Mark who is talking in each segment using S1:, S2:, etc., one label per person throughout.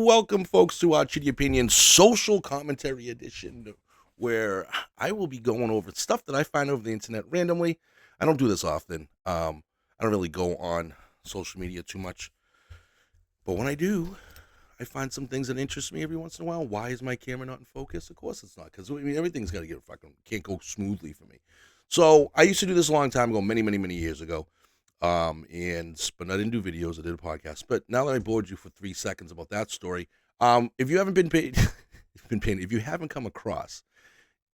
S1: Welcome, folks, to our Chitty Opinion Social Commentary Edition, where I will be going over stuff that I find over the internet randomly. I don't do this often. I don't really go on social media too much. But when I do, I find some things that interest me every once in a while. Why is my camera not in focus? Of course it's not, because I mean, everything's got to get can't go smoothly for me. So I used to do this a long time ago, many years ago. But I didn't do videos. I did a podcast. But now that I bored you for 3 seconds about that story, if you haven't been paid, if you haven't come across,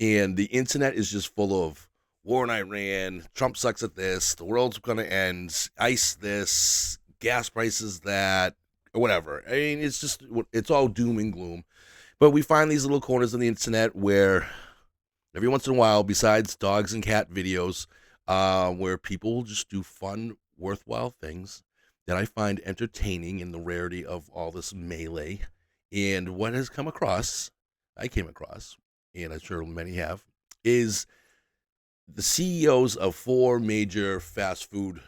S1: and the internet is just full of war in Iran, Trump sucks at this, the world's gonna end, ICE this, gas prices that, or whatever. I mean, it's all doom and gloom. But we find these little corners on the internet where every once in a while, besides dogs and cat videos, where people will just do fun, worthwhile things that I find entertaining in the rarity of all this melee. And what I came across, and I'm sure many have, is the CEOs of 4 major fast food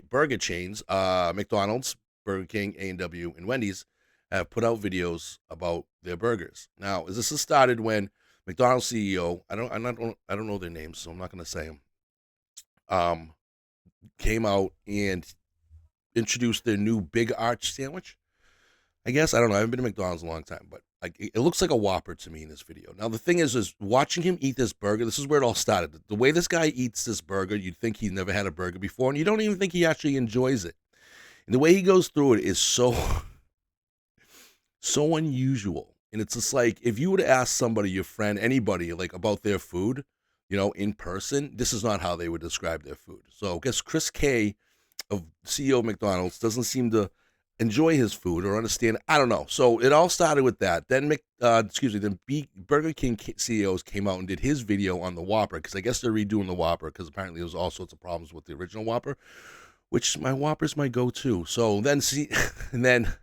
S1: burger chains, McDonald's, Burger King, A&W, and Wendy's, have put out videos about their burgers. Now, this has started when McDonald's CEO, I don't know their names, so I'm not going to say them, came out and introduced their new Big Arch sandwich. I guess, I don't know, I haven't been to McDonald's in a long time, but it looks like a Whopper to me in this video. Now, the thing is watching him eat this burger, this is where it all started. The way this guy eats this burger, you'd think he's never had a burger before, and you don't even think he actually enjoys it. And the way he goes through it is so unusual. And it's just like, if you were to ask somebody, your friend, anybody, like, about their food, in person, this is not how they would describe their food. So I guess Chris K, CEO of McDonald's, doesn't seem to enjoy his food or understand. I don't know. So it all started with that. Then Burger King CEOs came out and did his video on the Whopper, because I guess they're redoing the Whopper, because apparently there was all sorts of problems with the original Whopper, which my Whopper's my go-to. So then and then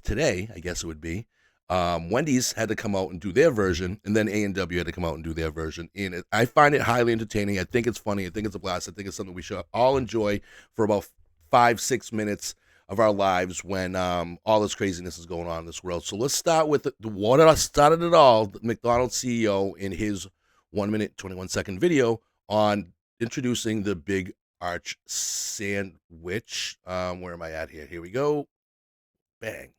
S1: today, I guess it would be, Wendy's had to come out and do their version, and then A&W had to come out and do their version. And I find it highly entertaining. I think it's funny. I think it's a blast. I think it's something we should all enjoy for about 5-6 minutes of our lives when all this craziness is going on in this world. So let's start with what started it all, the McDonald's CEO in his 1 minute, 21 second video on introducing the Big Arch sandwich. Where am I at here? Here we go. Bang.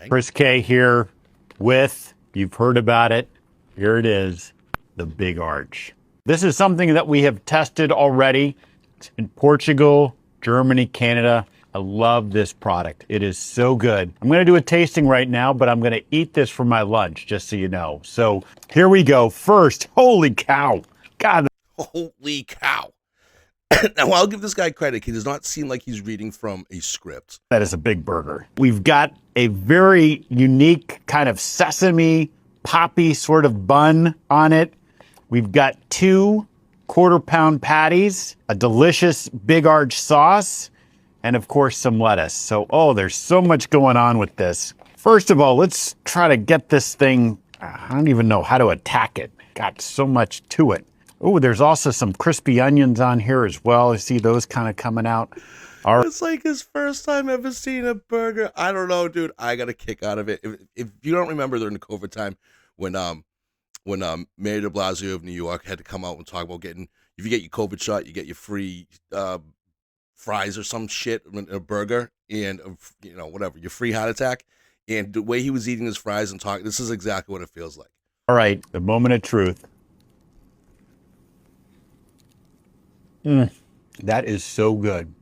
S2: Chris K here with, you've heard about it, here it is, the Big Arch. This is something that we have tested already in Portugal, Germany, Canada. I love this product. It is so good. I'm going to do a tasting right now, but I'm going to eat this for my lunch, just so you know. So here we go. First, holy cow. God.
S1: Holy cow. Now, I'll give this guy credit. He does not seem like he's reading from a script.
S2: That is a big burger. We've got a very unique kind of sesame poppy sort of bun on it. We've got 2 quarter-pound patties, a delicious Big Arch sauce, and of course some lettuce. So, there's so much going on with this. First of all, let's try to get this thing, I don't even know how to attack it. Got so much to it. Oh, there's also some crispy onions on here as well. I see those kind of coming out.
S1: It's like his first time ever seeing a burger. I don't know, dude. I got a kick out of it. If you don't remember during the COVID time when Mayor de Blasio of New York had to come out and talk about if you get your COVID shot, you get your free fries or some shit, a burger, and whatever, your free heart attack. And the way he was eating his fries and talking, this is exactly what it feels like.
S2: All right, the moment of truth. That is so good.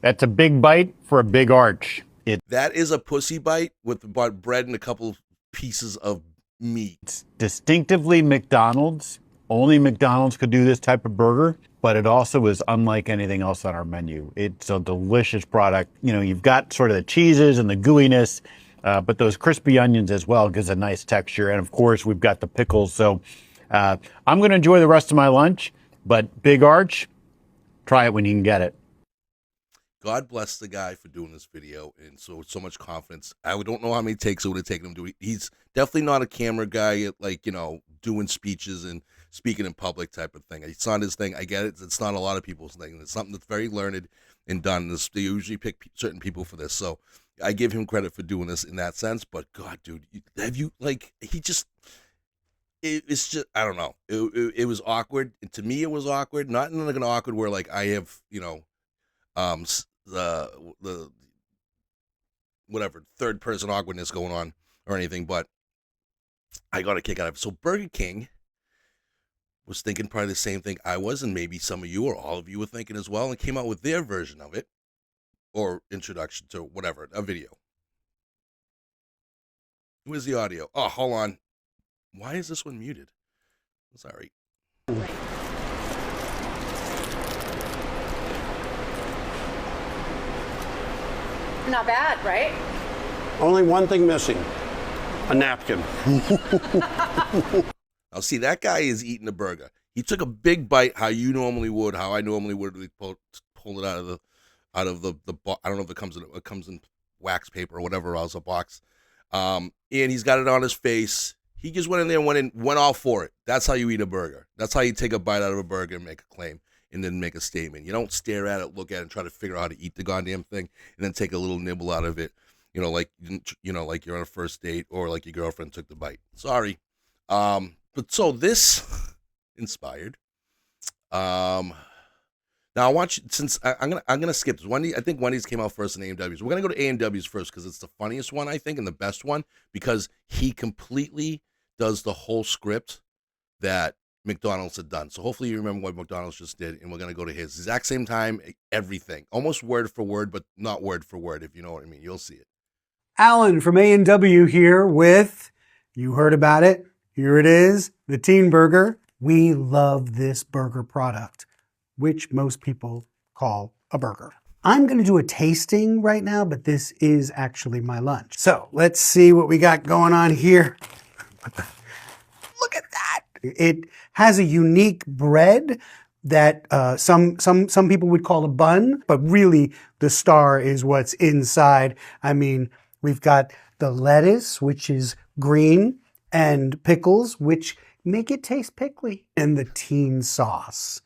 S2: That's a big bite for a Big Arch.
S1: That is a pussy bite with bread and a couple pieces of meat.
S2: It's distinctively McDonald's. Only McDonald's could do this type of burger, but it also is unlike anything else on our menu. It's a delicious product. You've got sort of the cheeses and the gooiness, but those crispy onions as well gives a nice texture. And of course, we've got the pickles. So I'm going to enjoy the rest of my lunch, but Big Arch, try it when you can get it.
S1: God bless the guy for doing this video and so much confidence. I don't know how many takes it would have taken him to do it. He's definitely not a camera guy, like, you know, doing speeches and speaking in public type of thing. It's not his thing. I get it. It's not a lot of people's thing. It's something that's very learned and done. They usually pick certain people for this. So I give him credit for doing this in that sense. But God, dude, have you, like, he just, it's just, I don't know. It was awkward. And to me, it was awkward. Not in like an awkward where, like, I have, you know, the whatever third person awkwardness going on or anything, but I got a kick out of it. So Burger King was thinking probably the same thing I was, and maybe some of you or all of you were thinking as well, and came out with their version of it or introduction to whatever, a video. Where's the audio? Oh, hold on. Why is this one muted? Sorry.
S3: Not bad, right?
S4: Only one thing missing, a napkin.
S1: Now, see, that guy is eating a burger. He took a big bite, how you normally would, how I normally would. Pull it out of the I don't know if it comes in wax paper or whatever else, a box. And he's got it on his face. He just went in there and went all for it. That's how you eat a burger. That's how you take a bite out of a burger and make a claim and then make a statement. You don't stare at it, look at it, and try to figure out how to eat the goddamn thing and then take a little nibble out of it. Like you're on a first date or like your girlfriend took the bite. Sorry. But so this inspired. Now I want you, since I'm gonna skip this. I think Wendy's came out first in A&W's. We're gonna go to A&W's first because it's the funniest one, I think, and the best one, because he completely does the whole script that McDonald's had done. So hopefully you remember what McDonald's just did, and we're gonna go to his exact same time, everything, almost word for word, but not word for word, if you know what I mean. You'll see it.
S5: Alan from A&W here with, you heard about it, here it is, the Teen Burger. We love this burger product, which most people call a burger. I'm going to do a tasting right now, but this is actually my lunch. So let's see what we got going on here. Look at that. It has a unique bread that some people would call a bun, but really the star is what's inside. I mean, we've got the lettuce, which is green, and pickles, which make it taste pickly, and the teen sauce,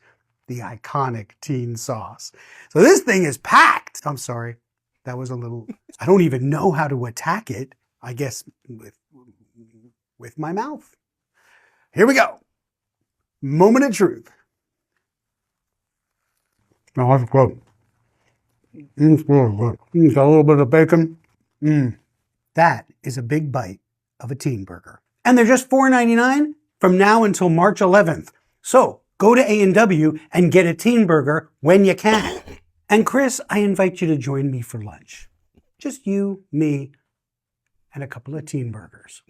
S5: the iconic teen sauce. So this thing is packed. I'm sorry, that was a little, I don't even know how to attack it. I guess with my mouth. Here we go. Moment of truth. Now I've got a little bit of bacon. That is a big bite of a teen burger. And they're just $4.99 from now until March 11th. So go to A&W and get a teen burger when you can. And Chris, I invite you to join me for lunch. Just you, me, and a couple of teen burgers.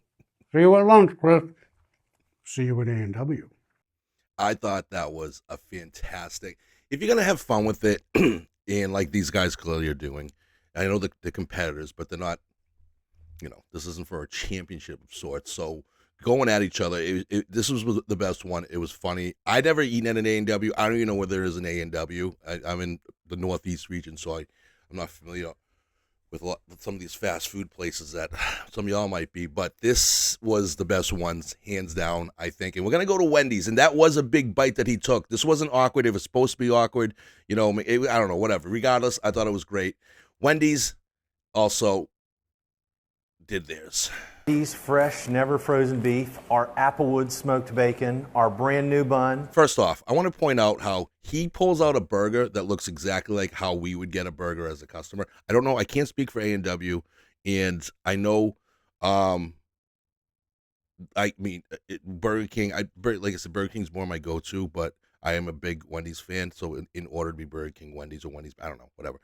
S5: See you at lunch, Chris. See you at A&W.
S1: I thought that was a fantastic. If you're gonna have fun with it, and like these guys clearly are doing, I know the competitors, but they're not. This isn't for a championship of sorts. So going at each other, this was the best one. It was funny. I'd never eaten at an A&W. I don't even know where there is an A&W. I'm in the Northeast region, so I'm not familiar with some of these fast food places that some of y'all might be. But this was the best ones, hands down, I think. And we're going to go to Wendy's, and that was a big bite that he took. This wasn't awkward. It was supposed to be awkward. I don't know, whatever. Regardless, I thought it was great. Wendy's also did theirs.
S6: These fresh, never frozen beef, our Applewood smoked bacon, our brand new bun.
S1: First off, I want to point out how he pulls out a burger that looks exactly like how we would get a burger as a customer. I don't know. I can't speak for A&W, and I know, Burger King. Like I said, Burger King's more my go-to, but I am a big Wendy's fan. So in order to be Burger King, Wendy's, or Wendy's, I don't know, whatever.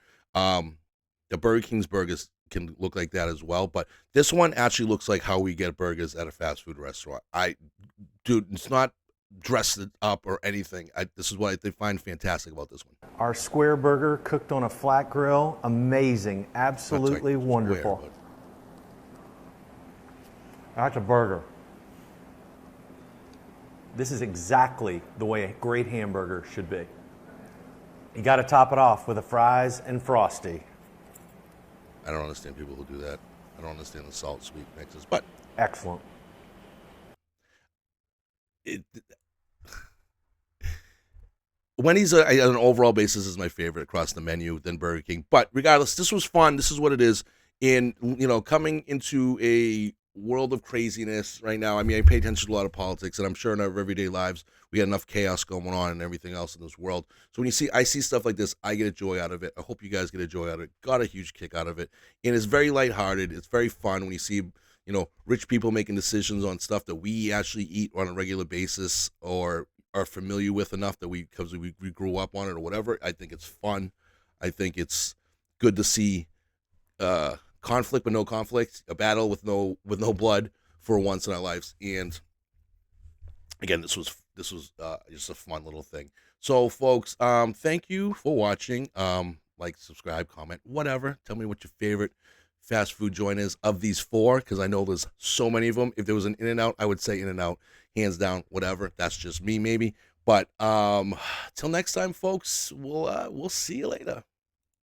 S1: The Burger King's burgers can look like that as well, but this one actually looks like how we get burgers at a fast food restaurant. Dude, it's not dressed up or anything. This is what I find fantastic about this one.
S6: Our square burger cooked on a flat grill, amazing, absolutely wonderful.
S1: Square,
S6: That's a burger. This is exactly the way a great hamburger should be. You got to top it off with a fries and Frosty.
S1: I don't understand people who do that. I don't understand the salt sweet mixes, but
S6: Excellent.
S1: Wendy's on an overall basis is my favorite across the menu than Burger King. But regardless, this was fun. This is what it is. In coming into a world of craziness right now. I mean, I pay attention to a lot of politics, and I'm sure in our everyday lives we got enough chaos going on and everything else in this world. So when I see stuff like this, I get a joy out of it. I hope you guys get a joy out of it. Got a huge kick out of it, and it's very lighthearted. It's very fun when you see rich people making decisions on stuff that we actually eat on a regular basis or are familiar with enough that we grew up on it or whatever. I think it's fun. I think it's good to see conflict but no conflict, a battle with no blood for once in our lives. And again, this was just a fun little thing. So folks, thank you for watching. Like, subscribe, comment, whatever. Tell me what your favorite fast food joint is of these four, because I know there's so many of them. If there was an In-N-Out, I would say In-N-Out, hands down. Whatever, that's just me maybe. But till next time, folks, we'll see you later.